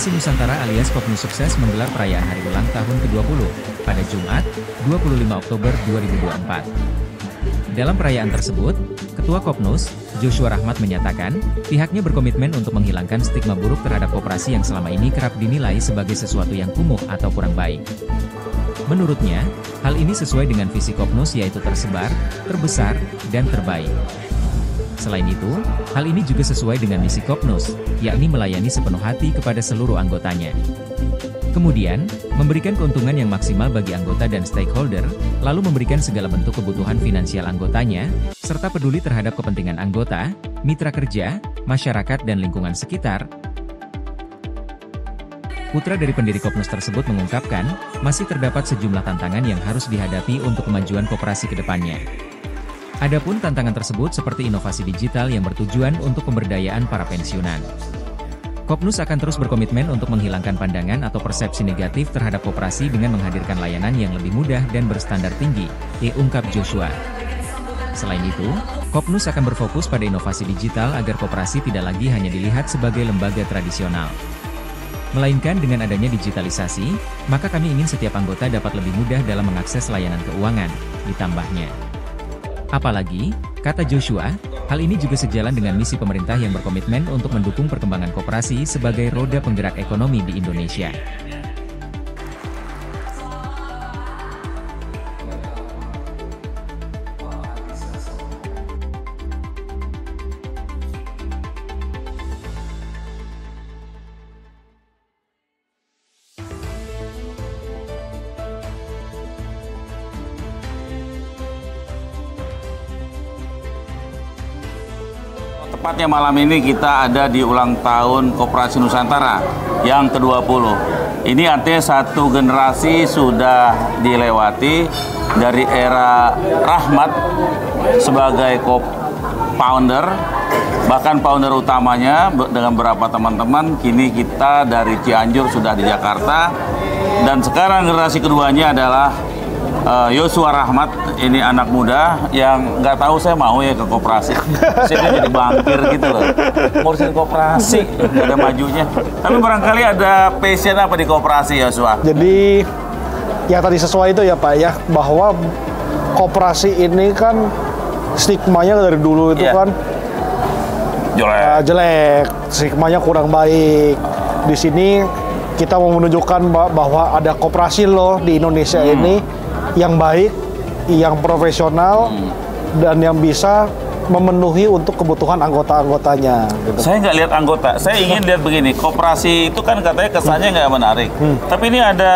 Koperasi Nusantara alias Kopnus sukses menggelar perayaan hari ulang tahun ke-20 pada Jumat, 25 Oktober 2024. Dalam perayaan tersebut, Ketua Kopnus, Joshua Rahmat menyatakan, pihaknya berkomitmen untuk menghilangkan stigma buruk terhadap koperasi yang selama ini kerap dinilai sebagai sesuatu yang kumuh atau kurang baik. Menurutnya, hal ini sesuai dengan visi Kopnus yaitu tersebar, terbesar, dan terbaik. Selain itu, hal ini juga sesuai dengan misi Kopnus, yakni melayani sepenuh hati kepada seluruh anggotanya. Kemudian, memberikan keuntungan yang maksimal bagi anggota dan stakeholder, lalu memberikan segala bentuk kebutuhan finansial anggotanya, serta peduli terhadap kepentingan anggota, mitra kerja, masyarakat dan lingkungan sekitar. Putra dari pendiri Kopnus tersebut mengungkapkan, masih terdapat sejumlah tantangan yang harus dihadapi untuk kemajuan koperasi ke depannya. Adapun tantangan tersebut seperti inovasi digital yang bertujuan untuk pemberdayaan para pensiunan. Kopnus akan terus berkomitmen untuk menghilangkan pandangan atau persepsi negatif terhadap koperasi dengan menghadirkan layanan yang lebih mudah dan berstandar tinggi, ungkap Joshua. Selain itu, Kopnus akan berfokus pada inovasi digital agar koperasi tidak lagi hanya dilihat sebagai lembaga tradisional. Melainkan dengan adanya digitalisasi, maka kami ingin setiap anggota dapat lebih mudah dalam mengakses layanan keuangan, ditambahnya. Apalagi, kata Joshua, hal ini juga sejalan dengan misi pemerintah yang berkomitmen untuk mendukung perkembangan koperasi sebagai roda penggerak ekonomi di Indonesia. Tepatnya malam ini kita ada di ulang tahun Koperasi Nusantara yang ke-20. Ini artinya satu generasi sudah dilewati dari era Rahmat sebagai founder, bahkan founder utamanya dengan beberapa teman-teman. Kini kita dari Cianjur sudah di Jakarta, dan sekarang generasi keduanya adalah Joshua Rahmat, ini anak muda yang nggak tahu saya mau ya ke koperasi. Saya jadi bankir gitu loh. Ngurusin koperasi, nggak ada majunya. Tapi barangkali ada passion apa di koperasi, Joshua? Jadi, yang tadi sesuai itu ya Pak ya, bahwa koperasi ini kan stigmanya dari dulu itu kan jelek, stigmanya kurang baik. Di sini kita mau menunjukkan bahwa ada koperasi loh di Indonesia ini yang baik, yang profesional, dan yang bisa memenuhi untuk kebutuhan anggota-anggotanya. Gitu. Saya nggak lihat anggota, saya ingin lihat begini, koperasi itu kan katanya kesannya nggak menarik. Tapi ini ada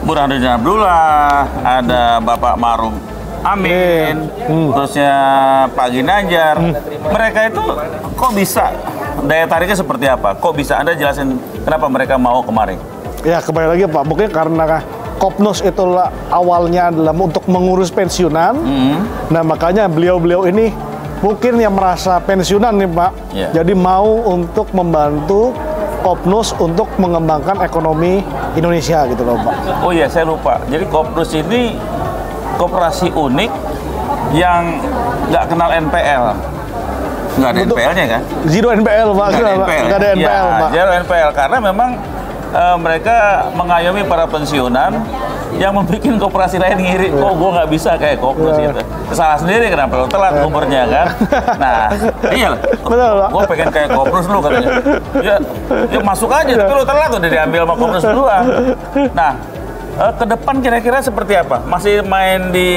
Burhanuddin Abdullah, ada Bapak Marum Amin, terusnya Pak Ginanjar. Mereka itu kok bisa, daya tariknya seperti apa? Kok bisa? Anda jelasin kenapa mereka mau kemarin? Ya kembali lagi Pak, mungkin karena Kopnus itulah awalnya adalah untuk mengurus pensiunan. Nah makanya beliau-beliau ini mungkin yang merasa pensiunan nih Pak, jadi mau untuk membantu Kopnus untuk mengembangkan ekonomi Indonesia gitu loh Pak. Oh iya, saya lupa. Jadi Kopnus ini koperasi unik yang nggak kenal NPL. Nggak ada NPL-nya kan? Zero NPL Pak. Nggak ada NPL Pak. Zero NPL karena memang mereka mengayomi para pensiunan yang membuat koperasi lain ngiri, kok gue nggak bisa kayak Kopnus gitu. Salah sendiri kenapa lo telat umurnya kan? Nah, iya lah. Gue pengen kayak Kopnus lu katanya. Ya masuk aja, tapi lo telat udah diambil sama Kopnus duluan. Nah, ke depan kira-kira seperti apa? Masih main di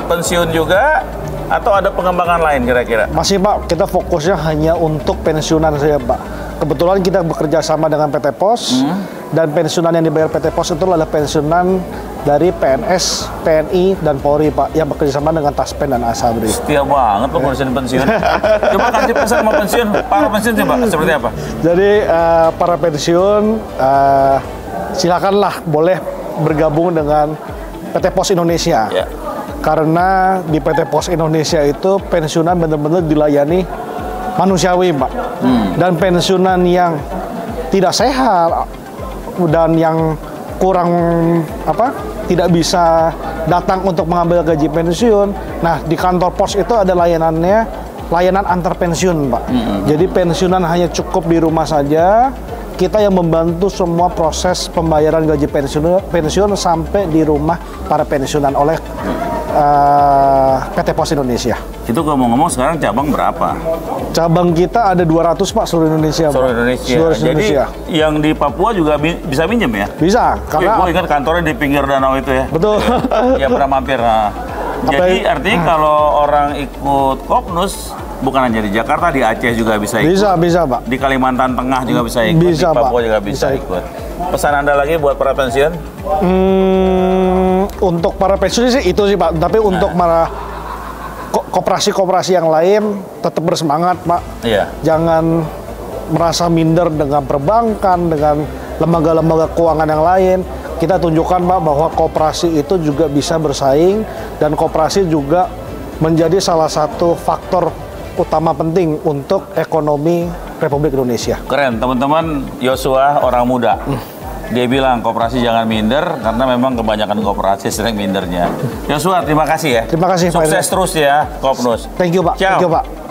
pensiun juga? Atau ada pengembangan lain kira-kira? Masih Pak, kita fokusnya hanya untuk pensiunan saja Pak. Kebetulan kita bekerja sama dengan PT Pos, dan pensiunan yang dibayar PT Pos itu adalah pensiunan dari PNS, PNI, dan Polri Pak, yang bekerja sama dengan Taspen dan Asabri. Setia banget lo ngurusin pensiun. Coba kasih pesan sama pensiun, para pensiun coba seperti apa? Jadi para pensiun silakanlah boleh bergabung dengan PT Pos Indonesia. Karena di PT Pos Indonesia itu pensiunan benar-benar dilayani manusiawi Pak. Dan pensiunan yang tidak sehat dan yang kurang tidak bisa datang untuk mengambil gaji pensiun. Nah, di kantor pos itu ada layanan antar pensiun Pak. Jadi pensiunan hanya cukup di rumah saja, kita yang membantu semua proses pembayaran gaji pensiun sampai di rumah para pensiunan oleh PT Pos Indonesia. Itu ngomong-ngomong sekarang cabang berapa? Cabang kita ada 200 Pak seluruh Indonesia. Seluruh Indonesia. Seluruh Jadi Indonesia. yang di Papua juga bisa minjem ya? Bisa, karena gue ingat kantornya di pinggir danau itu ya. betul. Ya pernah mampir. Nah. Jadi artinya kalau orang ikut Kopnus bukan hanya di Jakarta, di Aceh juga bisa ikut. Bisa Pak. Di Kalimantan Tengah juga bisa ikut. Bisa, di Papua Pak. juga bisa ikut. Pesan Anda lagi buat para pensiun? Untuk para pensiun sih itu sih Pak. Tapi untuk para koperasi-koperasi yang lain tetap bersemangat Pak. Iya. Jangan merasa minder dengan perbankan, dengan lembaga-lembaga keuangan yang lain. Kita tunjukkan Pak bahwa koperasi itu juga bisa bersaing dan koperasi juga menjadi salah satu faktor utama penting untuk ekonomi Republik Indonesia. Keren, teman-teman. Yosua orang muda. Dia bilang koperasi jangan minder karena memang kebanyakan koperasi sering mindernya. Yosua, terima kasih ya. Terima kasih Pak. Sukses terus ya, Kopnus. Thank you Pak. Ciao. Thank you Pak.